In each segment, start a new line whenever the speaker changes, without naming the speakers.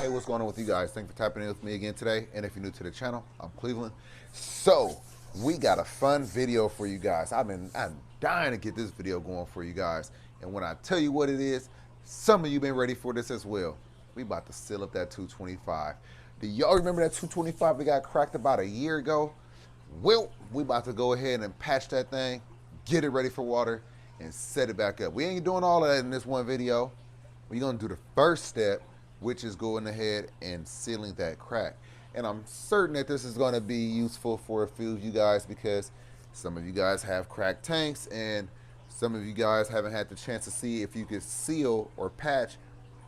Hey, what's going on with you guys? Thanks for tapping in with me again today. And if you're new to the channel, I'm Cleveland. So, we got a fun video for you guys. I'm dying to get this video going for you guys. And when I tell you what it is, some of you been ready for this as well. We about to seal up that 225. Do y'all remember that 225 we got cracked about a year ago? Well, we about to go ahead and patch that thing, get it ready for water, and set it back up. We ain't doing all of that in this one video. We're gonna do the first step, which is going ahead and sealing that crack. And I'm certain that this is gonna be useful for a few of you guys because some of you guys have cracked tanks and some of you guys haven't had the chance to see if you could seal or patch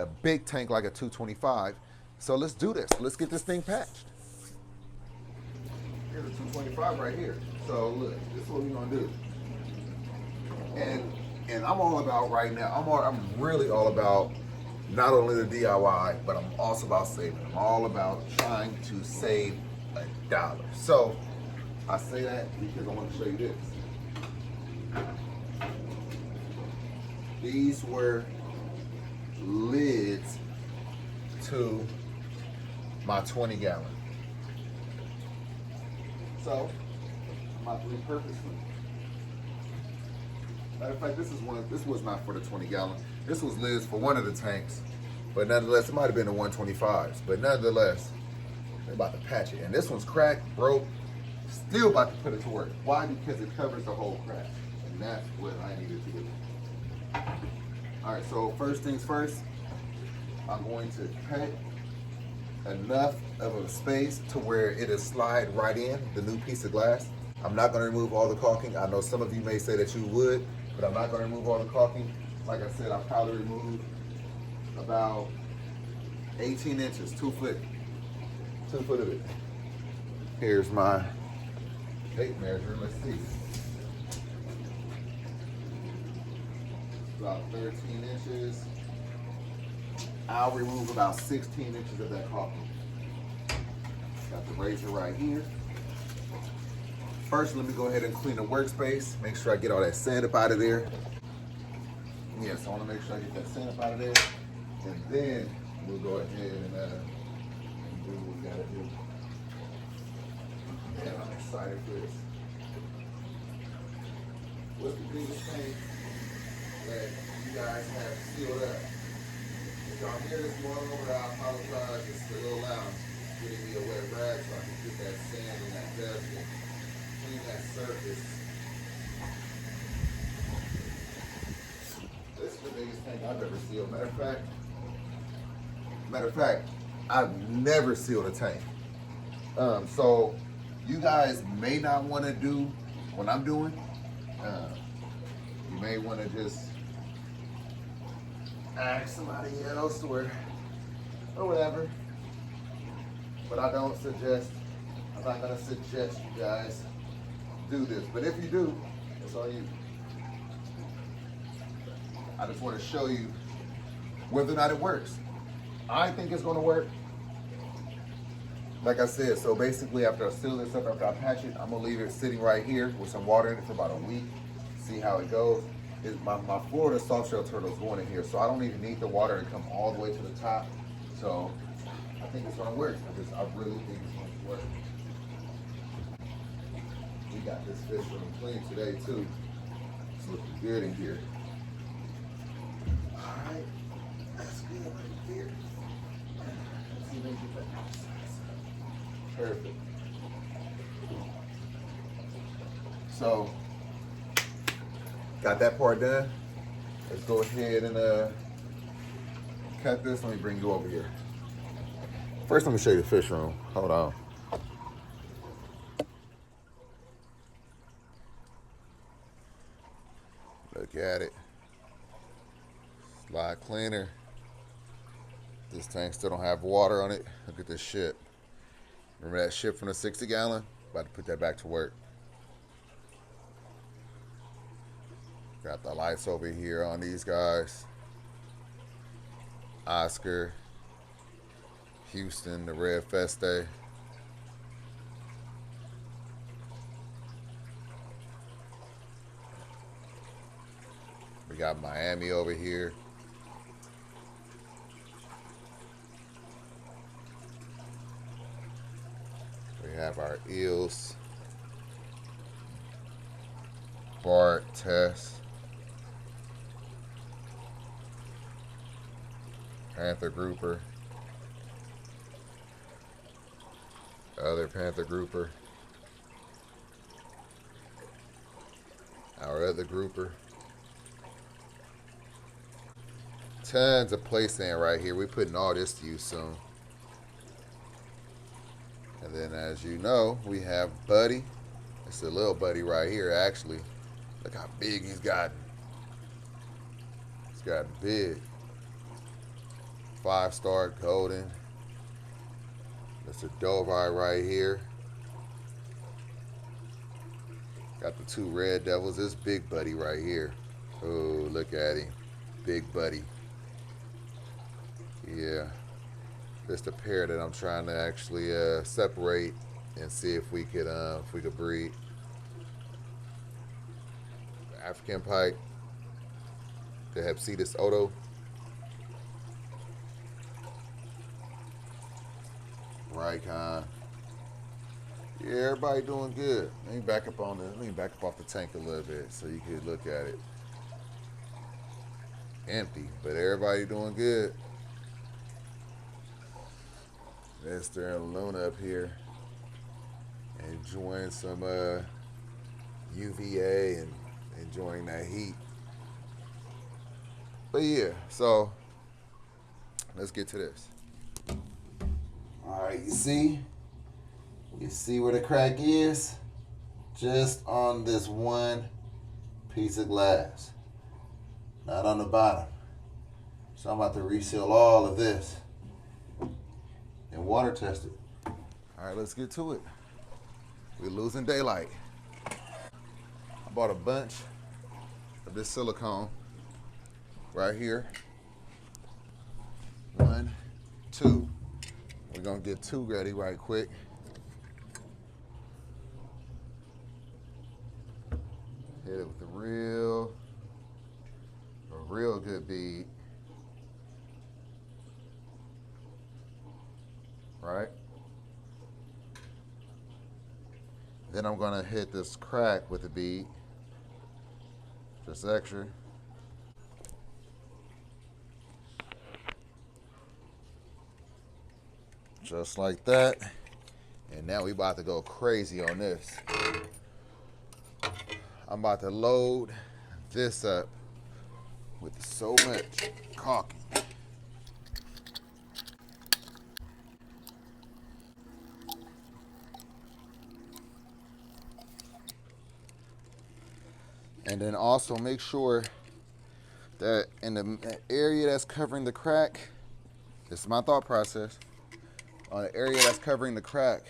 a big tank like a 225. So let's do this. Let's get this thing patched. Here's a 225 right here. So look, this is what we're gonna do. And I'm all about right now, I'm really all about not only the DIY, but I'm also about saving. I'm all about trying to save $1. So I say that because I want to show you this. These were lids to my 20 gallon. So I'm about to repurpose them. Matter of fact, this was not for the 20 gallon. This was lids for one of the tanks, but nonetheless, it might have been the 125s, but nonetheless, they're about to patch it. And this one's cracked, broke, still about to put it to work. Why? Because it covers the whole crack, and that's what I needed to do. All right, so first things first, I'm going to cut enough of a space to where it'll slide right in the new piece of glass. I'm not going to remove all the caulking. I know some of you may say that you would, but I'm not going to remove all the caulking. Like I said, I probably removed about 18 inches, 2 foot of it. Here's my tape measure. Let's see. About 13 inches. I'll remove about 16 inches of that caulking. Got the razor right here. First, let me go ahead and clean the workspace. Make sure I get all that sand up out of there. Yes, I want to make sure I get that sand up out of there. And then we'll go ahead and do what we got to do. Man, I'm excited for this. What's the biggest thing that you guys have sealed up? If y'all hear this blowing over, I apologize. It's a little loud. Getting me a wet rag so I can get that sand and that dust and clean that surface. This is the biggest tank I've ever sealed. Matter of fact, I've never sealed a tank. So you guys may not want to do what I'm doing. You may want to just ask somebody else or whatever. But I'm not gonna suggest you guys do this. But if you do, it's on you. I just want to show you whether or not it works. I think it's gonna work. Like I said, so basically after I seal this up, after I patch it, I'm gonna leave it sitting right here with some water in it for about a week, see how it goes. My Florida soft shell turtle is going in here, so I don't even need the water to come all the way to the top. So I think it's gonna work. I really think it's gonna work. We got this fish room clean today too. It's looking good in here. All right, that's good right here. Let's see if we can get that outside. Perfect. So, got that part done. Let's go ahead and cut this. Let me bring you over here. First, let me show you the fish room. Hold on. Look at it. Slide cleaner. This tank still don't have water on it. Look at this ship. Remember that ship from the 60 gallon? About to put that back to work. Got the lights over here on these guys. Oscar. Houston, the Red Feste. We got Miami over here. have our eels, Bart, Tess, panther grouper, other panther grouper, our other grouper. Tons of play sand right here. We're putting all this to use soon. And then, as you know, we have Buddy. It's a little Buddy right here, actually. Look how big he's gotten. He's gotten big. 5-star golden. That's a Doveye right here. Got the 2 red devils. This big Buddy right here. Oh, look at him. Big Buddy. Yeah. That's the pair that I'm trying to actually separate and see if we could breed. African pike, the Hepcetus oto. Ricon. Yeah, everybody doing good. Let me back up on this. Let me back up off the tank a little bit so you could look at it. Empty, but everybody doing good. Esther and Luna up here enjoying some UVA and enjoying that heat. But yeah, so let's get to this. All right, you see where the crack is? Just on this one piece of glass, not on the bottom. So I'm about to reseal all of this and water test it. All right, let's get to it. We're losing daylight. I bought a bunch of this silicone right here. 1, 2. We're gonna get 2 ready right quick. Hit it with a real good bead. Right? Then I'm gonna hit this crack with a bead. Just extra. Just like that. And now we about to go crazy on this. I'm about to load this up with so much caulking. And then also make sure that in the area that's covering the crack, this is my thought process, on the area that's covering the crack,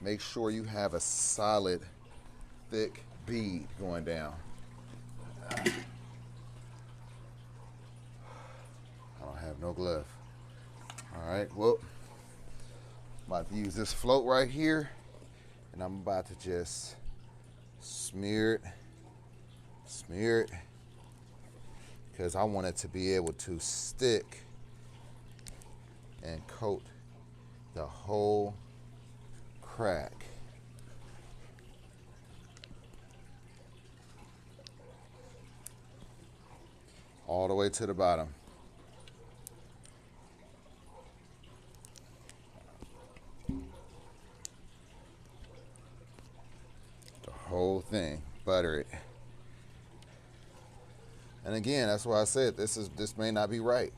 make sure you have a solid, thick bead going down. I don't have no glove. All right, well, I'm about to use this float right here, and I'm about to just smear it, because I want it to be able to stick and coat the whole crack. All the way to the bottom. The whole thing, butter it. And again, that's why I said this may not be right.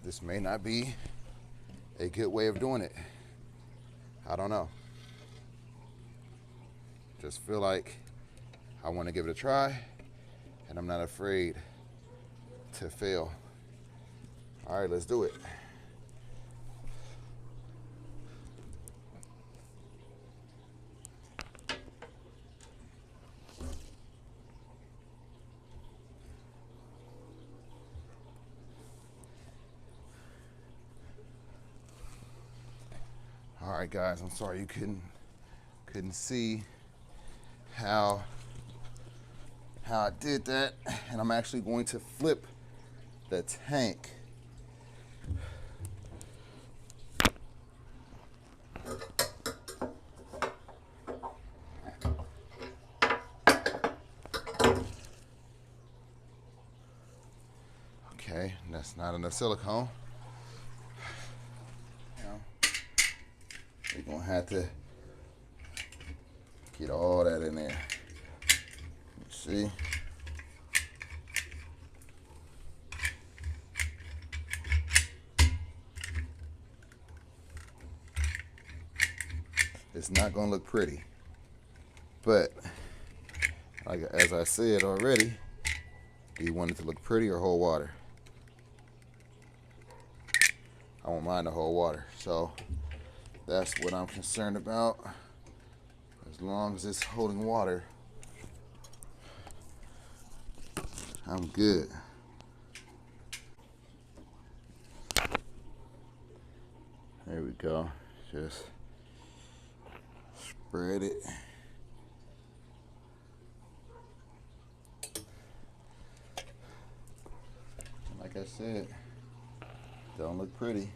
This may not be a good way of doing it. I don't know. Just feel like I want to give it a try, and I'm not afraid to fail. All right, let's do it. All right, guys, I'm sorry you couldn't see how I did that, and I'm actually going to flip the tank. Okay, that's not enough silicone. We're gonna have to get all that in there. See? It's not gonna look pretty, but like as I said already, do you want it to look pretty or hold water? I won't mind the hold water, so that's what I'm concerned about. As long as it's holding water, I'm good. There we go. Just spread it. Like I said, don't look pretty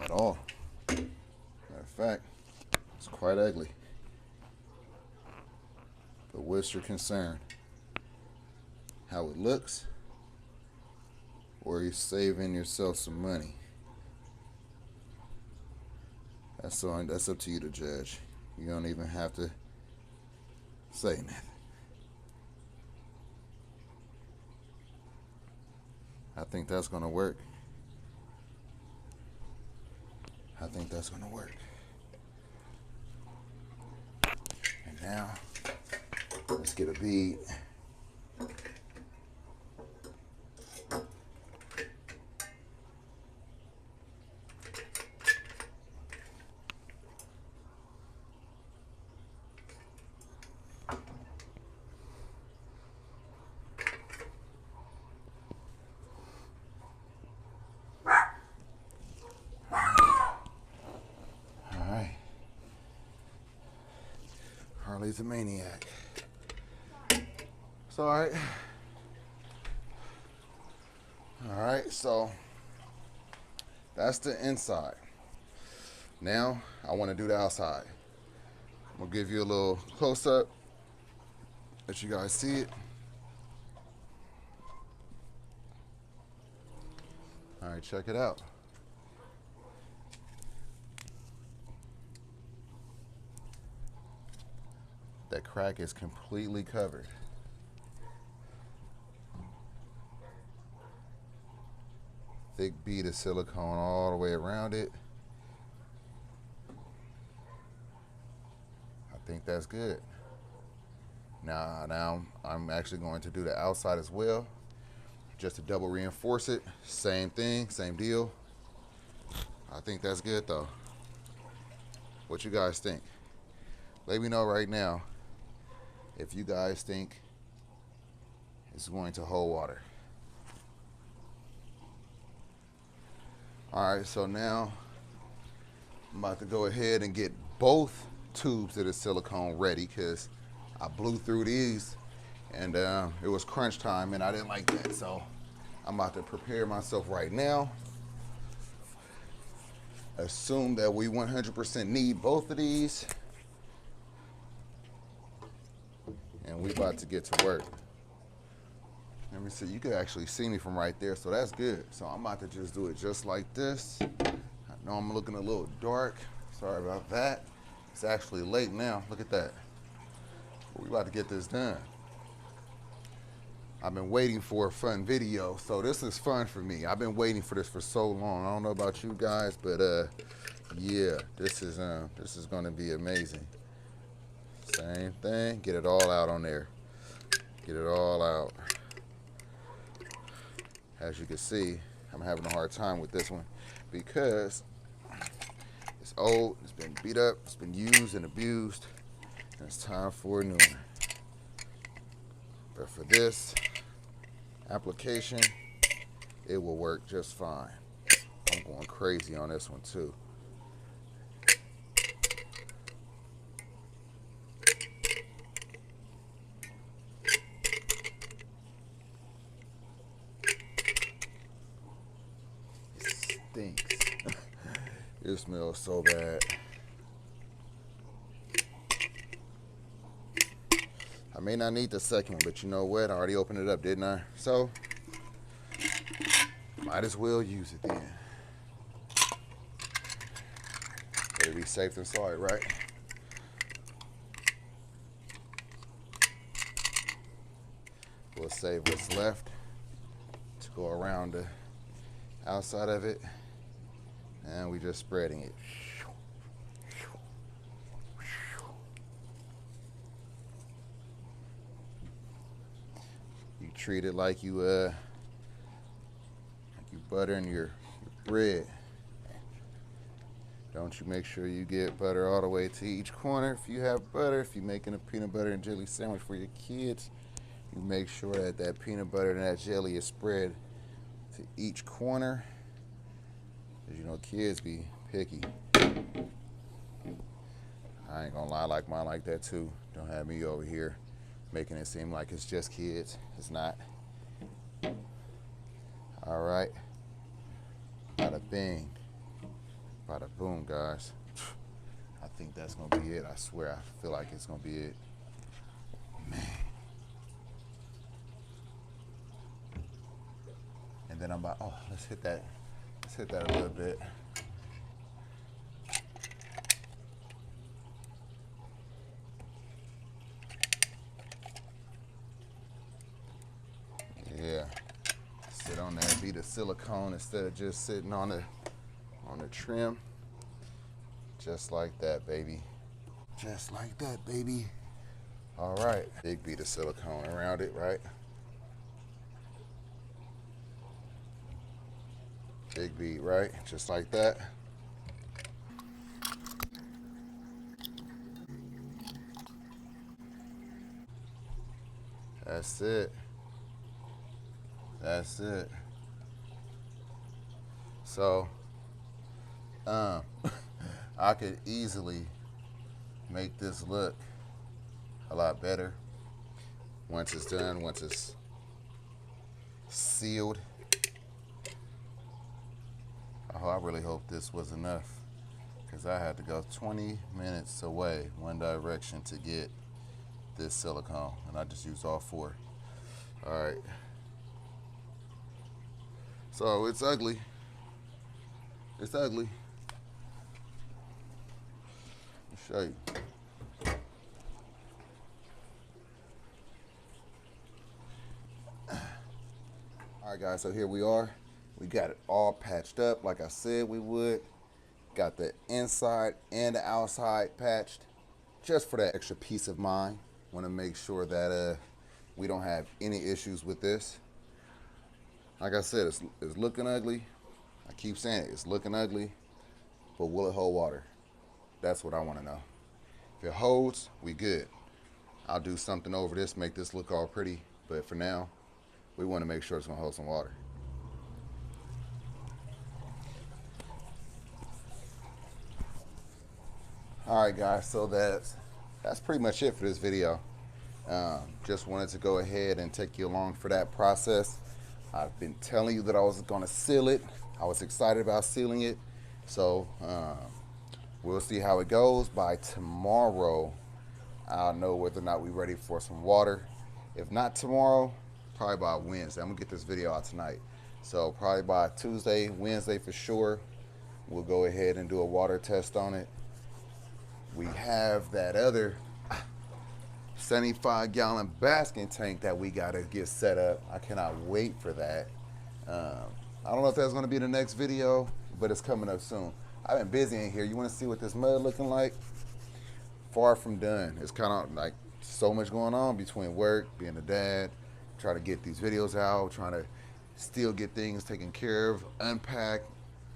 at all. Matter of fact, it's quite ugly. But what's your concern? How it looks? Or are you saving yourself some money? That's up to you to judge. You don't even have to say nothing. I think that's gonna work. I think that's gonna work. And now, let's get a bead. Harley's a maniac. It's all right. All right, so that's the inside. Now I want to do the outside. I'm gonna give you a little close up, let you guys see it. All right, check it out. That crack is completely covered. Thick bead of silicone all the way around it. I think that's good. Now I'm actually going to do the outside as well, just to double reinforce it. Same thing, same deal. I think that's good though. What you guys think? Let me know right now if you guys think it's going to hold water. All right, so now I'm about to go ahead and get both tubes of the silicone ready because I blew through these and it was crunch time and I didn't like that. So I'm about to prepare myself right now. Assume that we 100% need both of these. And we about to get to work. Let me see, you can actually see me from right there, so that's good. So I'm about to just do it just like this. I know I'm looking a little dark. Sorry about that. It's actually late now. Look at that. But we about to get this done. I've been waiting for a fun video, so this is fun for me. I've been waiting for this for so long. I don't know about you guys, but yeah, this is gonna be amazing. Same thing, get it all out on there. Get it all out. As you can see, I'm having a hard time with this one because it's old, it's been beat up, it's been used and abused, and it's time for a new one. But for this application, it will work just fine. I'm going crazy on this one too. Stinks. It smells so bad. I may not need the second one, but you know what? I already opened it up, didn't I? So Might as well use it then. Better be safe than sorry, right? We'll save what's left to go around the outside of it, and we just spreading it. You treat it like you buttering your bread. Don't you make sure you get butter all the way to each corner if you have butter. If you're making a peanut butter and jelly sandwich for your kids, you make sure that that peanut butter and that jelly is spread to each corner. Because you know kids be picky. I ain't gonna lie, like mine like that too. Don't have me over here making it seem like it's just kids. It's not. All right. Bada bing. Bada boom, guys. I think that's gonna be it. I swear, I feel like it's gonna be it. Man. And then I'm about, oh, let's hit that a little bit. Yeah. Sit on that bead of silicone instead of just sitting on the trim. Just like that, baby. Just like that, baby. All right. Big bead of silicone around it, right? Big bead, right? Just like that. That's it. That's it. So, I could easily make this look a lot better once it's done, once it's sealed. I really hope this was enough, because I had to go 20 minutes away one direction to get this silicone, and I just used all 4. All right. So it's ugly. It's ugly. Let me show you. All right, guys, so here we are. We got it all patched up like I said we would. Got the inside and the outside patched just for that extra peace of mind. Want to make sure that we don't have any issues with this. Like I said, it's looking ugly. I keep saying it, it's looking ugly, but will it hold water? That's what I want to know. If it holds, we good. I'll do something over this, make this look all pretty, but for now, we want to make sure it's going to hold some water. All right, guys, so that's pretty much it for this video. Just wanted to go ahead and take you along for that process. I've been telling you that I was going to seal it. I was excited about sealing it. So we'll see how it goes. By tomorrow, I'll know whether or not we're ready for some water. If not tomorrow, probably by Wednesday. I'm going to get this video out tonight. So probably by Tuesday, Wednesday for sure, we'll go ahead and do a water test on it. We have that other 75-gallon basking tank that we got to get set up. I cannot wait for that. I don't know if that's going to be the next video, but it's coming up soon. I've been busy in here. You want to see what this mud looking like? Far from done. It's kind of like so much going on between work, being a dad, trying to get these videos out, trying to still get things taken care of, unpack,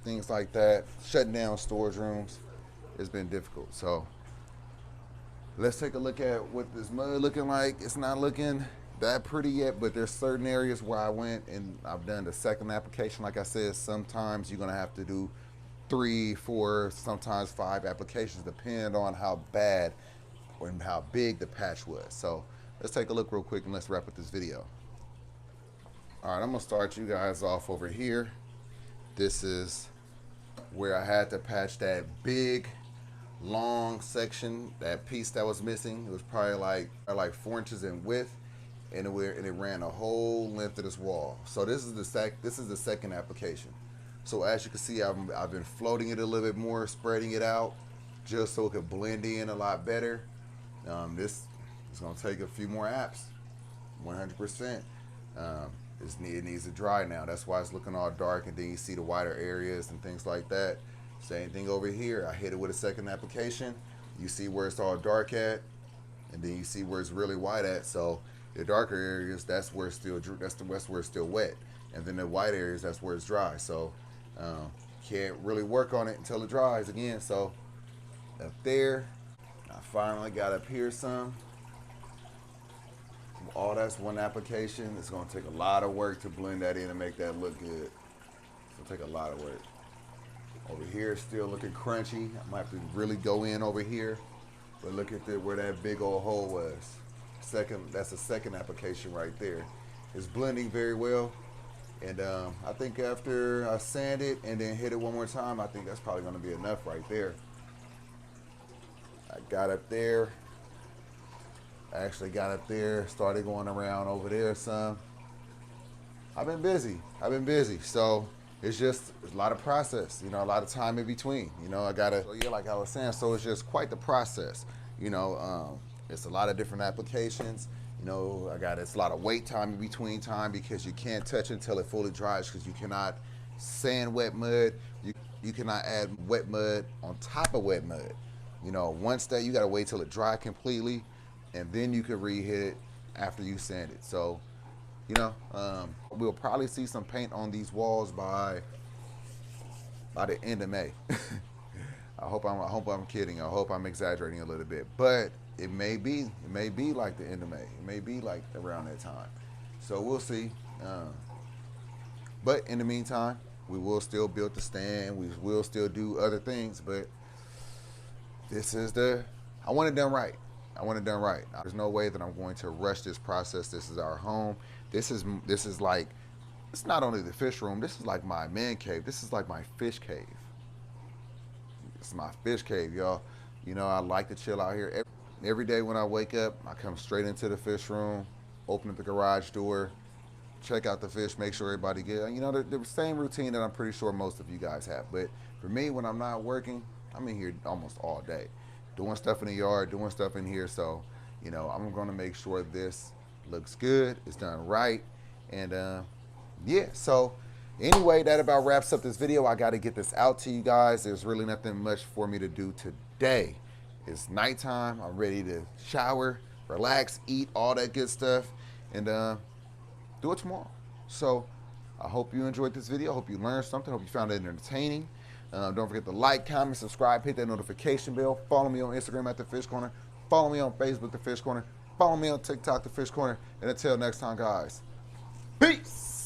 things like that, shutting down storage rooms. It's been difficult. So let's take a look at what this mud looking like. It's not looking that pretty yet, but there's certain areas where I went and I've done the second application. Like I said, sometimes you're gonna have to do 3, 4, sometimes 5 applications, depending on how bad and how big the patch was. So let's take a look real quick and let's wrap up this video. All right, I'm gonna start you guys off over here. This is where I had to patch that big long section, that piece that was missing. It was probably like 4 inches in width, and it ran the whole length of this wall. So this is the second application. So as you can see, I've been floating it a little bit more, spreading it out, just so it could blend in a lot better. This is gonna take a few more apps, 100%. It needs to dry now. That's why it's looking all dark, and then you see the wider areas and things like that. Same thing over here. I hit it with a second application. You see where it's all dark at, and then you see where it's really white at. So the darker areas, that's where it's still where it's still wet, and then the white areas, that's where it's dry. So can't really work on it until it dries again. So up there, I finally got up here some. All that's one application. It's gonna take a lot of work to blend that in and make that look good. It's gonna take a lot of work. Over here, still looking crunchy. I might have to really go in over here. But look at where that big old hole was. That's the second application right there. It's blending very well. And I think after I sand it and then hit it one more time, I think that's probably gonna be enough right there. I got up there. I actually got up there, started going around over there some. I've been busy. So it's just a lot of process, a lot of time in between. So yeah, like I was saying, so it's just quite the process. It's a lot of different applications. It's a lot of wait time in between time, because you can't touch it until it fully dries, because you cannot sand wet mud. You cannot add wet mud on top of wet mud. Once that, you gotta wait till it dry completely, and then you can re-hit it after you sand it. So, we'll probably see some paint on these walls by the end of May. I hope I'm kidding. I hope I'm exaggerating a little bit, but it may be like the end of May. It may be like around that time. So we'll see. But in the meantime, we will still build the stand. We will still do other things, but I want it done right. There's no way that I'm going to rush this process. This is our home. This is like, it's not only the fish room. This is like my man cave. This is like my fish cave. It's my fish cave, y'all. I like to chill out here. Every day when I wake up, I come straight into the fish room, open up the garage door, check out the fish, make sure everybody good. The same routine that I'm pretty sure most of you guys have. But for me, when I'm not working, I'm in here almost all day, doing stuff in the yard, doing stuff in here. So, I'm gonna make sure this looks good, it's done right. And yeah, so anyway, that about wraps up this video. I gotta get this out to you guys. There's really nothing much for me to do today. It's nighttime. I'm ready to shower, relax, eat, all that good stuff, and do it tomorrow. So I hope you enjoyed this video. I hope you learned something. I hope you found it entertaining. Don't forget to like, comment, subscribe, hit that notification bell. Follow me on Instagram at The Fish Corner. Follow me on Facebook, The Fish Corner. Follow me on TikTok, The Fish Corner. And until next time, guys, peace.